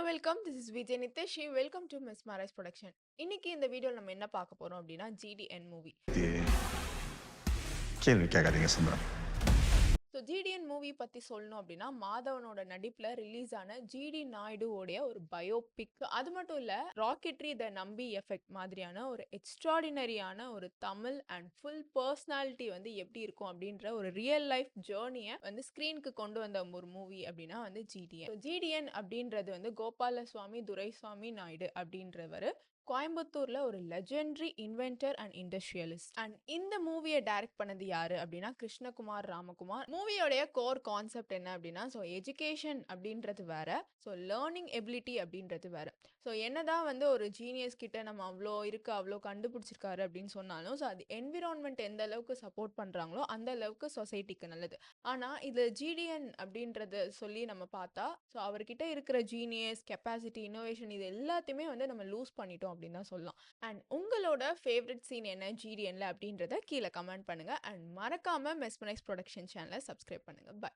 Welcome. This is Vijay Nithesh. Welcome to mesmerize production. இன்னைக்கு இந்த வீடியோல நம்ம என்ன பார்க்க போறோம் அப்படின்னா, ஜிடிஎன் மூவி. கேள்வி கேட்காதீங்க சுந்தரம். ஸோ ஜிடிஎன் மூவி பத்தி சொல்லணும் அப்படின்னா, மாதவனோட நடிப்புல ரிலீஸ் ஆன ஜிடி நாயுடுவோடைய ஒரு பயோபிக். அது மட்டும் இல்ல, ராக்கெட்ரி த நம்பி எஃபெக்ட் மாதிரியான ஒரு எக்ஸ்ட்ராடினரியான ஒரு தமிழ் அண்ட் ஃபுல் பர்சனாலிட்டி வந்து எப்படி இருக்கும் அப்படின்ற ஒரு ரியல் லைஃப் ஜேர்னியை வந்து ஸ்க்ரீனுக்கு கொண்டு வந்த ஒரு மூவி அப்படின்னா வந்து ஜிடிஎன். ஜிடிஎன் அப்படின்றது வந்து கோபாலசுவாமி துரைசாமி நாயுடு அப்படின்றவர் கோயம்புத்தூர்ல ஒரு legendary inventor and industrialist. And இந்த மூவியை டைரக்ட் பண்ணது யாரு அப்படின்னா கிருஷ்ணகுமார் ராமகுமார். மூவியோடைய கோர் கான்செப்ட் என்ன அப்படின்னா, ஸோ எஜுகேஷன் அப்படின்றது வேற, ஸோ லேர்னிங் எபிலிட்டி அப்படின்றது வேற. ஸோ என்னதான் வந்து ஒரு ஜீனியஸ் கிட்ட நம்ம அவ்வளோ கண்டுபிடிச்சிருக்காரு அப்படின்னு சொன்னாலும், ஸோ அது என்விரான்மெண்ட் எந்த அளவுக்கு சப்போர்ட் பண்றாங்களோ அந்த அளவுக்கு சொசைட்டிக்கு நல்லது. ஆனா இது ஜிடிஎன் அப்படின்றத சொல்லி நம்ம பார்த்தா, ஸோ அவர்கிட்ட இருக்கிற ஜீனியஸ், கெப்பாசிட்டி, இன்னோவேஷன் இது எல்லாத்தையுமே வந்து நம்ம லூஸ் பண்ணிட்டோம் அப்படின்னு தான் சொல்லலாம். அண்ட் உங்களோட ஃபேவரட் சீன் என்ன ஜிடிஎன்ல அப்படின்றத கீழே கமெண்ட் பண்ணுங்க. அண்ட் மறக்காம மெஸ்மரைஸ் ப்ரொடக்ஷன் சேனலை சப்ஸ்கிரைப் பண்ணுங்க. பை.